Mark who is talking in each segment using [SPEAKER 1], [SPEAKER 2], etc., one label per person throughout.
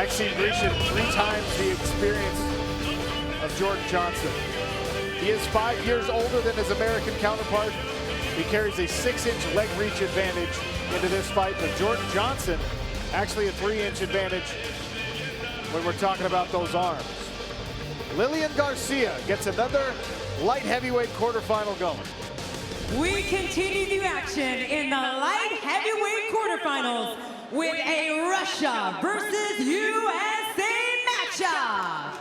[SPEAKER 1] Maxim Grishin, 3 times the experience of Jordan Johnson. He is 5 years older than his American counterpart. He carries a 6-inch leg reach advantage into this fight, but Jordan Johnson actually a 3-inch advantage when we're talking about those arms. Lillian Garcia gets another light heavyweight quarterfinal going.
[SPEAKER 2] We continue the action in the light heavyweight quarterfinals with a Russia versus USA matchup.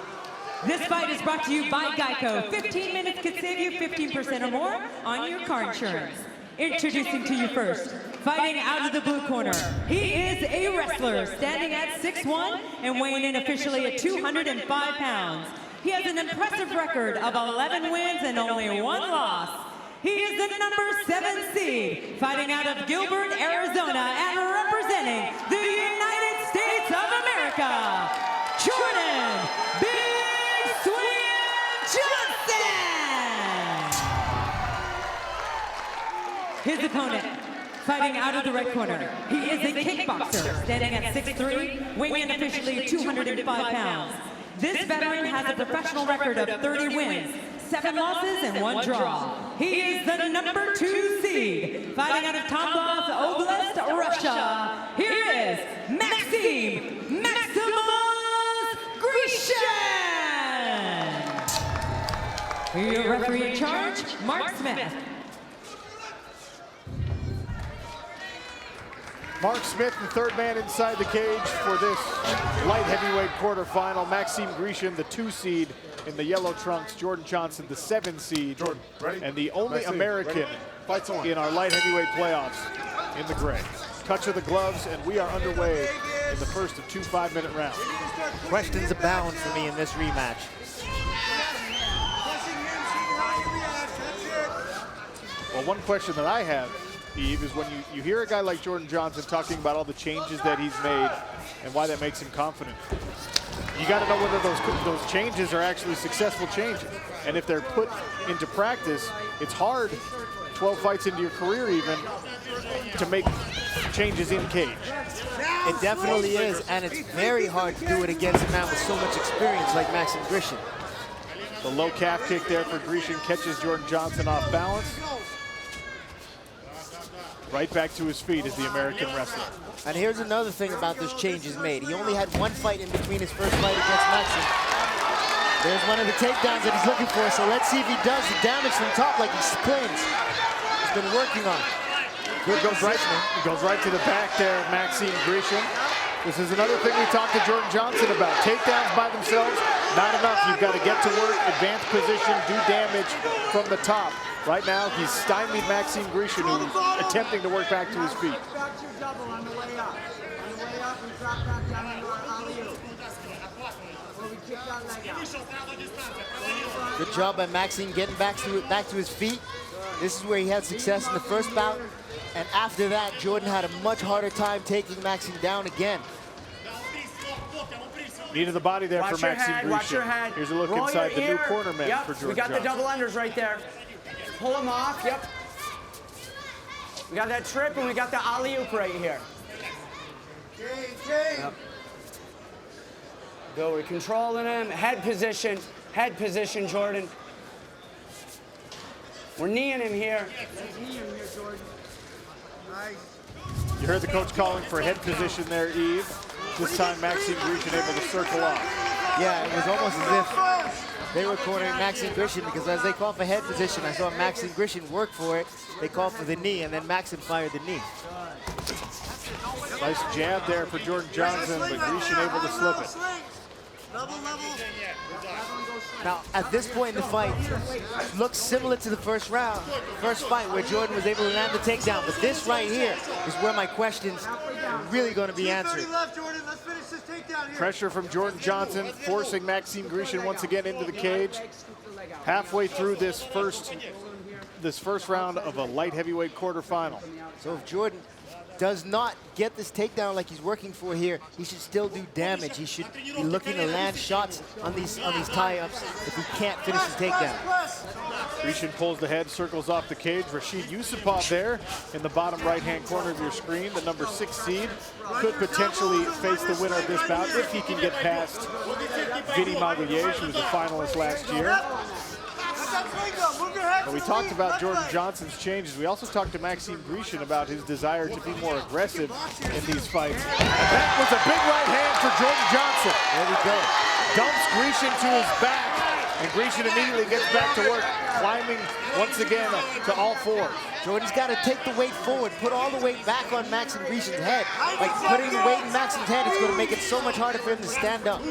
[SPEAKER 2] This fight is brought to you by Geico. 15 minutes could save you 15% or more on your car insurance. Introducing to you first, fighting out of the blue corner. He is a wrestler standing at 6'1" and weighing in officially at 205 pounds. He has an impressive record of 11 wins and only 1 loss. He is the number 7 seed, fighting out of Gilbert, Arizona, and representing the United States of America, Jordan Big Swing Johnson! His opponent, fighting out of the red corner. He is a kickboxer, standing at 6'3", weighing in officially 205 pounds. This veteran has a professional record of 30 wins, 7 losses, and 1 draw. He is the number 2 seed, fighting out of Tamboff Oblast, Russia. Here is Maxim Grishin! Your referee in charge, Mark Smith.
[SPEAKER 1] Mark Smith, the 3rd man inside the cage for this light heavyweight quarterfinal. Maxim Grishin, the 2 seed in the yellow trunks. Jordan Johnson, the 7 seed.
[SPEAKER 3] Jordan,
[SPEAKER 1] and the only
[SPEAKER 3] Maxim,
[SPEAKER 1] American in our light heavyweight playoffs in the gray. Touch of the gloves, and we are underway in the first of 2 5-minute rounds.
[SPEAKER 4] Questions abound for me in this rematch.
[SPEAKER 1] Well, one question that I have, Eve, is when you hear a guy like Jordan Johnson talking about all the changes that he's made and why that makes him confident. You got to know whether those changes are actually successful changes. And if they're put into practice, it's hard, 12 fights into your career even, to make changes in cage.
[SPEAKER 4] It definitely is, and it's very hard to do it against a man with so much experience like Maxim Grishin.
[SPEAKER 1] The low calf kick there for Grishin catches Jordan Johnson off balance. Right back to his feet is the American wrestler.
[SPEAKER 4] And here's another thing about those changes made. He only had 1 fight in between his first fight against Maxim. There's one of the takedowns that he's looking for, so let's see if he does the damage from top like he claims he's been working on.
[SPEAKER 1] Good goes right to the back there, Maxim Grishin. This is another thing we talked to Jordan Johnson about. Takedowns by themselves, not enough. You've got to get to work, advance position, do damage from the top. Right now, he's stymied Maxim Grishin, who's attempting to work back to his feet.
[SPEAKER 4] Good job by Maxim getting back to his feet. This is where he had success in the first bout. And after that, Jordan had a much harder time taking Maxim down again.
[SPEAKER 1] Knee to the body there for Maxim Grishin.
[SPEAKER 5] Watch your head.
[SPEAKER 1] Here's a look inside the new corner man for Jordan
[SPEAKER 5] We got
[SPEAKER 1] Johnson.
[SPEAKER 5] the double unders right there. Pull them off, yep. We got that trip and we got the alley-oop right here. Yep. Go, we're controlling him. Head position, Jordan. We're kneeing him here.
[SPEAKER 1] You heard the coach calling for head position there, Eve. This time, Maxim Grishin able to circle off.
[SPEAKER 4] Yeah, it was almost as if they were cornering Maxim Grishin, because as they called for head position, I saw Maxim Grishin work for it. They called for the knee, and then Maxim fired the knee.
[SPEAKER 1] Nice jab there for Jordan Johnson, but Grishin able to slip it.
[SPEAKER 4] Now, at this point in the fight, it looks similar to the first fight, where Jordan was able to land the takedown. But this right here is where my questions are really going to be answered.
[SPEAKER 1] Pressure from Jordan Johnson, forcing Maxim Grishin once again into the cage. Halfway through this first round of a light heavyweight quarterfinal.
[SPEAKER 4] So if Jordan does not get this takedown like he's working for here, he should still do damage. He should be looking to land shots on these tie-ups if he can't finish his takedown.
[SPEAKER 1] Grishin pulls the head, circles off the cage. Rashid Yusupov there in the bottom right-hand corner of your screen, the number 6 seed, could potentially face the winner of this bout if he can get past Vinny Magalhaes, who was a finalist last year. But we talked about Jordan Johnson's changes. We also talked to Maxim Grishin about his desire to be more aggressive in these fights. And that was a big right hand for Jordan Johnson.
[SPEAKER 4] There we go.
[SPEAKER 1] Dumps Grishin to his back, and Grishin immediately gets back to work, climbing once again to all fours.
[SPEAKER 4] Jordan's got to take the weight forward, put all the weight back on Maxim Grishin's head. By putting the weight in Maxim's head, it's going to make it so much harder for him to stand up.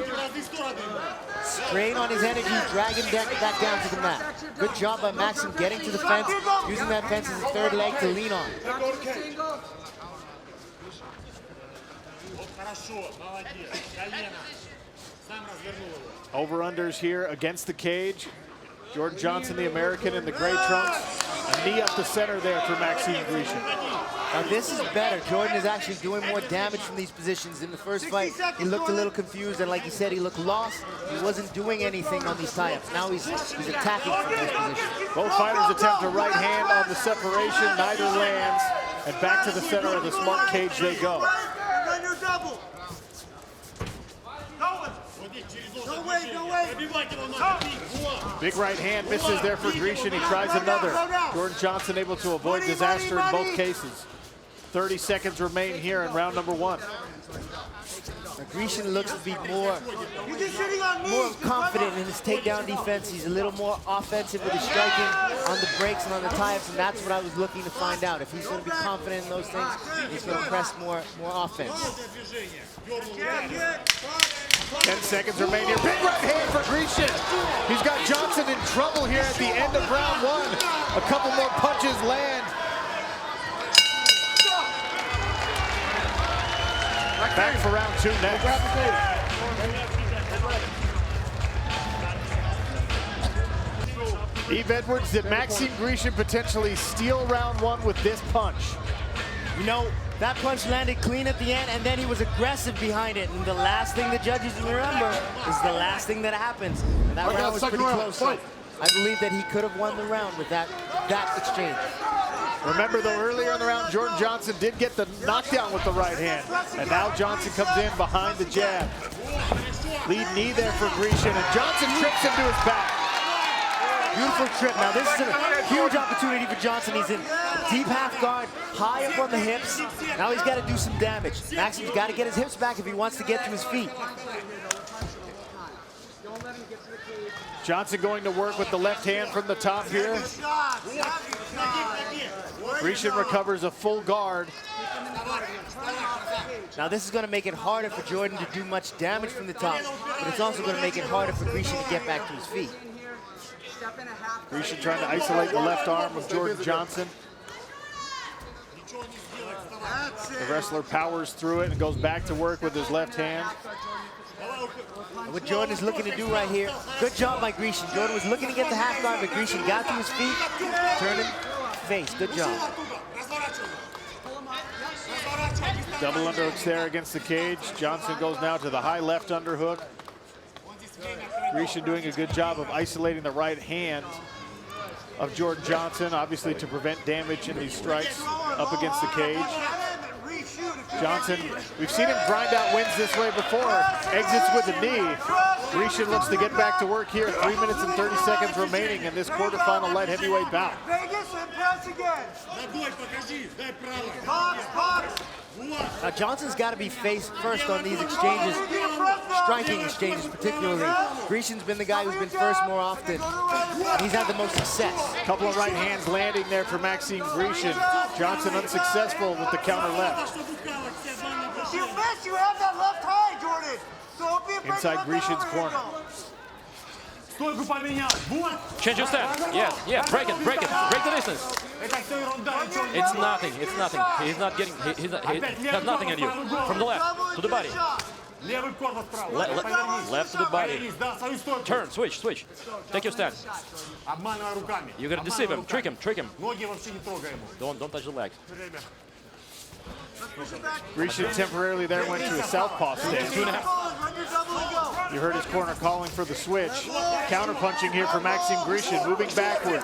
[SPEAKER 4] Strain on his energy, drag him back down to the mat. Good job by Maxim getting to the fence, using that fence as a third leg to lean on.
[SPEAKER 1] Over-unders here against the cage. Jordan Johnson, the American, in the gray trunks. A knee up the center there for Maxim Grishin.
[SPEAKER 4] Now this is better. Jordan is actually doing more damage from these positions. In the first fight, he looked a little confused, and like he said, he looked lost. He wasn't doing anything on these tie-ups. Now he's attacking from this position.
[SPEAKER 1] Both fighters attempt a right hand on the separation. Neither lands, and back to the center of the smart cage they go. Big right hand misses there for Grishin. He tries another. Jordan Johnson able to avoid disaster in both cases. 30 seconds remain here in round number 1.
[SPEAKER 4] Grishin looks to be more confident in his takedown defense. He's a little more offensive with his striking on the breaks and on the tie-ups, and that's what I was looking to find out. If he's going to be confident in those things, he's going to press more offense.
[SPEAKER 1] 10 seconds remain here. Big right hand for Grishin. He's got Johnson in trouble here at the end of round 1. A couple more punches land. Back for round 2 next. Eve Edwards, did Maxim Grishin potentially steal round 1 with this punch?
[SPEAKER 4] You know, that punch landed clean at the end, and then he was aggressive behind it. And the last thing the judges remember is the last thing that happens. And that round was pretty close. So I believe that he could have won the round with that exchange.
[SPEAKER 1] Remember, though, earlier in the round, Jordan Johnson did get the knockdown with the right hand. And now Johnson comes in behind the jab. Lead knee there for Grishin, and Johnson trips him to his back.
[SPEAKER 4] Beautiful trip. Now this is a huge opportunity for Johnson. He's in deep half guard, high up on the hips. Now he's got to do some damage. Maxim's got to get his hips back if he wants to get to his feet.
[SPEAKER 1] Johnson going to work with the left hand from the top here. Grishin recovers a full guard.
[SPEAKER 4] Now this is going to make it harder for Jordan to do much damage from the top, but it's also going to make it harder for Grishin to get back to his feet.
[SPEAKER 1] Grishin trying to isolate the left arm of Jordan Johnson. The wrestler powers through it and goes back to work with his left hand.
[SPEAKER 4] What Jordan is looking to do right here, good job by Grishin. Jordan was looking to get the half guard, but Grishin got to his feet, turning face. Good job.
[SPEAKER 1] Double underhooks there against the cage. Johnson goes now to the high left underhook. Grishin doing a good job of isolating the right hand of Jordan Johnson, obviously to prevent damage in these strikes up against the cage. Johnson, we've seen him grind out wins this way before, exits with a knee. Grishin looks to get back to work here. 3 minutes and 30 seconds remaining in this quarterfinal light heavyweight bout.
[SPEAKER 4] Now Johnson's got to be faced first on these exchanges, striking exchanges particularly. Grishin's been the guy who's been first more often, and he's had the most success.
[SPEAKER 1] Couple of right hands landing there for Maxim Grishin. Johnson unsuccessful with the counter left.
[SPEAKER 3] You miss, you have that left high, Jordan. Don't be afraid
[SPEAKER 1] Inside Grishin's corner.
[SPEAKER 6] Change your stance. Yeah, break it. Break the distance. It's nothing. He's not getting, he has nothing on you. From the left to the body. Left to the body. Turn, switch. Take your stand. You gotta deceive him, trick him. Don't touch the legs.
[SPEAKER 1] Grishin temporarily there went to a southpaw stance. You heard his corner calling for the switch. Counter-punching here for Maxim Grishin, moving backward.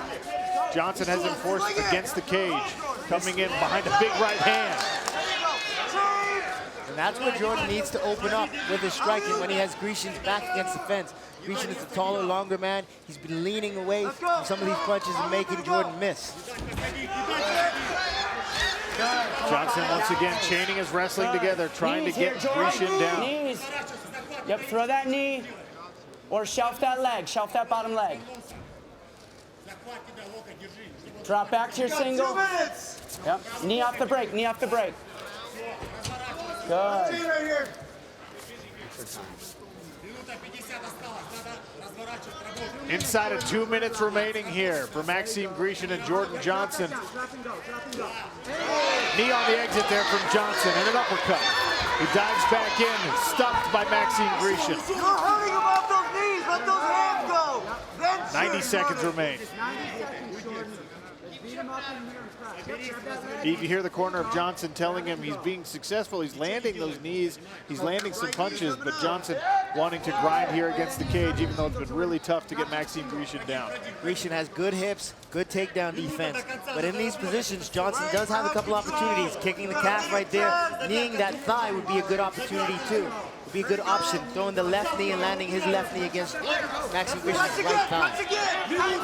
[SPEAKER 1] Johnson has him forced against the cage, coming in behind a big right hand.
[SPEAKER 4] And that's where Jordan needs to open up with his striking when he has Grishin's back against the fence. Grishin is a taller, longer man. He's been leaning away from some of these punches and making Jordan miss.
[SPEAKER 1] Johnson once again chaining his wrestling together, trying to get Grishin down.
[SPEAKER 5] Knees. Yep, throw that knee or shelf that leg, shelf that bottom leg. Drop back to your single. Yep, knee off the break, knee off the break. Good.
[SPEAKER 1] Inside of 2 minutes remaining here for Maxim Grishin and Jordan Johnson. Knee on the exit there from Johnson and an uppercut. He dives back in, stuffed by Maxim Grishin.
[SPEAKER 3] You're hurting him off those knees. Let those hands go. Then
[SPEAKER 1] 90 seconds remain. You can hear the corner of Johnson telling him he's being successful. He's landing those knees. He's landing some punches, but Johnson wanting to grind here against the cage, even though it's been really tough to get Maxim Grishin down.
[SPEAKER 4] Grishin has good hips, good takedown defense. But in these positions, Johnson does have a couple opportunities. Kicking the calf right there, kneeing that thigh would be a good opportunity too. Would be a good option, throwing the left knee and landing his left knee against Maxim Grishin's right thigh.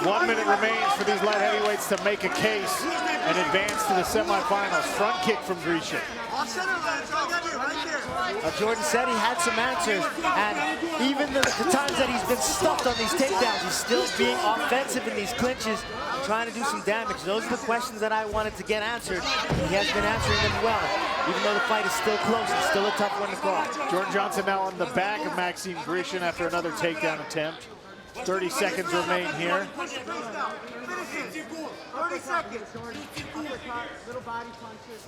[SPEAKER 1] 1 minute remains for these light heavyweights to make a case and advance to the semifinals. Front kick from Grishin.
[SPEAKER 4] Jordan said he had some answers, and even the times that he's been stuffed on these takedowns, he's still being offensive in these clinches, trying to do some damage. Those are the questions that I wanted to get answered. He has been answering them well, even though the fight is still close. It's still a tough one to call.
[SPEAKER 1] Jordan Johnson now on the back of Maxim Grishin after another takedown attempt. 30 seconds remain here.
[SPEAKER 3] 30 seconds. Little body punches.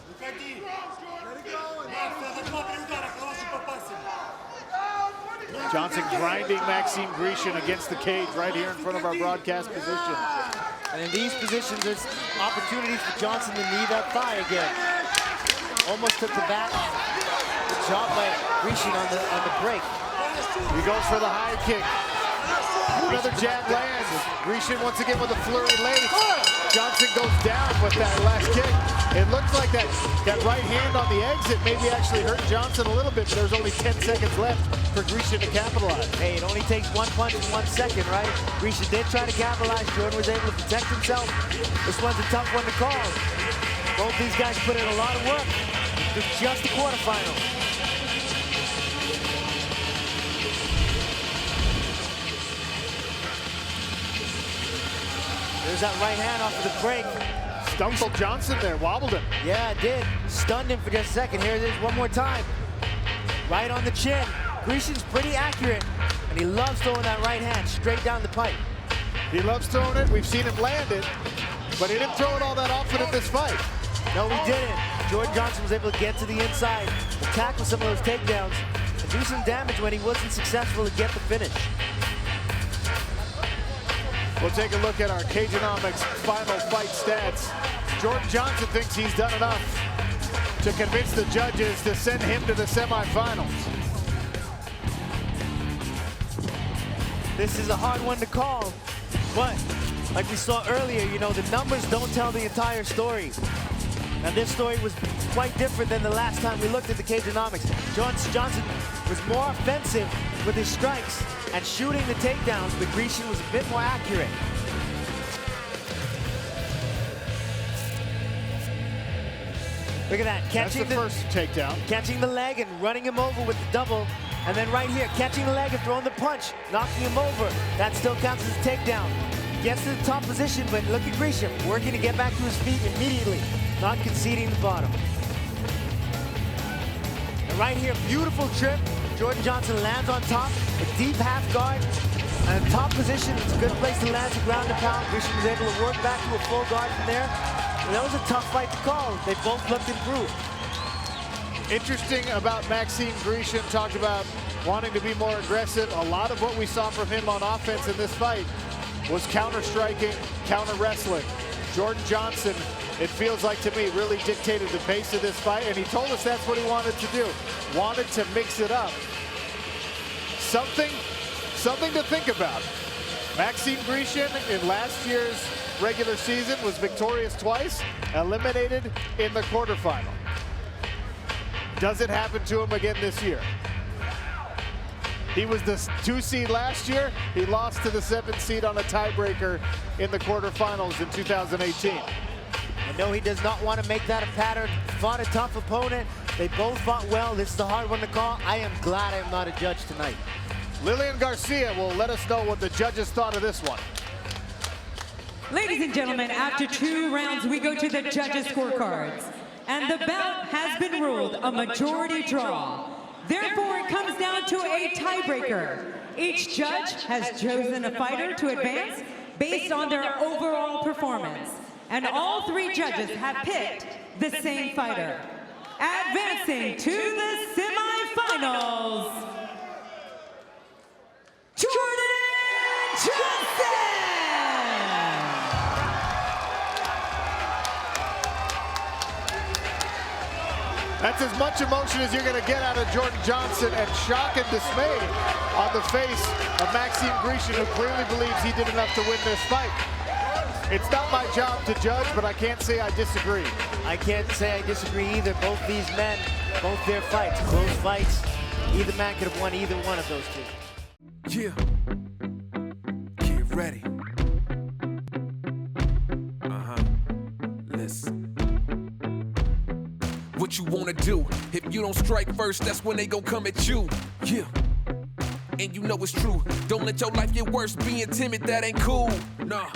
[SPEAKER 1] Johnson grinding Maxim Grishin against the cage right here in front of our broadcast position.
[SPEAKER 4] And in these positions, there's opportunities for Johnson to knee that thigh again. Almost took the back. Good job by Grishin on the break.
[SPEAKER 1] He goes for the high kick. Another jab lands. Grishin once again with a flurry late. Johnson goes down with that last kick. It looks like that right hand on the exit maybe actually hurt Johnson a little bit, but there's only 10 seconds left for Grishin to capitalize.
[SPEAKER 4] Hey, it only takes one punch in 1 second, right? Grishin did try to capitalize. Jordan was able to protect himself. This one's a tough one to call. Both these guys put in a lot of work. It's just the quarterfinal. There's that right hand off of the break.
[SPEAKER 1] Stumbled Johnson there, wobbled him.
[SPEAKER 4] Yeah, it did. Stunned him for just a second. Here it is one more time. Right on the chin. Grishin's pretty accurate, and he loves throwing that right hand straight down the pipe.
[SPEAKER 1] He loves throwing it. We've seen him land it, but he didn't throw it all that often in this fight.
[SPEAKER 4] No, he didn't. Jordan Johnson was able to get to the inside, attack with some of those takedowns, and do some damage when he wasn't successful to get the finish.
[SPEAKER 1] We'll take a look at our Cageonomics final fight stats. Jordan Johnson thinks he's done enough to convince the judges to send him to the semifinals.
[SPEAKER 4] This is a hard one to call, but like we saw earlier, you know, the numbers don't tell the entire story. Now this story was quite different than the last time we looked at the Cageonomics. Johnson was more offensive with his strikes and shooting the takedowns, but Grishin was a bit more accurate. Look at that, catching
[SPEAKER 1] That's the first takedown.
[SPEAKER 4] Catching the leg and running him over with the double. And then right here, catching the leg and throwing the punch, knocking him over. That still counts as a takedown. Gets to the top position, but look at Grishin, working to get back to his feet immediately, not conceding the bottom. And right here, beautiful trip. Jordan Johnson lands on top, a deep half guard, and a top position. It's a good place to land to ground and pound. Grishin was able to work back to a full guard from there. And that was a tough fight to call. They both looked improved.
[SPEAKER 1] Interesting about Maxim Grishin, talked about wanting to be more aggressive. A lot of what we saw from him on offense in this fight was counter-striking, counter-wrestling. Jordan Johnson, it feels like to me, really dictated the pace of this fight, and he told us that's what he wanted to do. Wanted to mix it up. something to think about. Maxim Grishin in last year's regular season was victorious twice, eliminated in the quarterfinal. Does it happen to him again this year? He was the 2 seed last year. He lost to the 7 seed on a tiebreaker in the quarterfinals in 2018.
[SPEAKER 4] I know he does not want to make that a pattern. Fought a tough opponent. They both fought well. This is a hard one to call. I am glad I am not a judge tonight.
[SPEAKER 1] Lillian Garcia will let us know what the judges thought of this one.
[SPEAKER 2] Ladies and gentlemen, after 2 rounds, we go to the judges' scorecards. And the bout has been ruled a majority draw. Therefore, it comes down to a tiebreaker. Each judge has chosen a fighter to advance based on their overall performance. And all 3 judges have picked the same fighter. Advancing to the semifinals, Jordan Johnson!
[SPEAKER 1] That's as much emotion as you're going to get out of Jordan Johnson, and shock and dismay on the face of Maxim Grishin, who clearly believes he did enough to win this fight. It's not my job to judge, but I can't say I disagree.
[SPEAKER 4] I can't say I disagree either. Both these men, both their fights, close fights. Either man could have won either one of those 2.
[SPEAKER 7] Yeah. Get ready. Listen. What you wanna do? If you don't strike first, that's when they gon' come at you. Yeah. And you know it's true. Don't let your life get worse. Being timid, that ain't cool. Nah.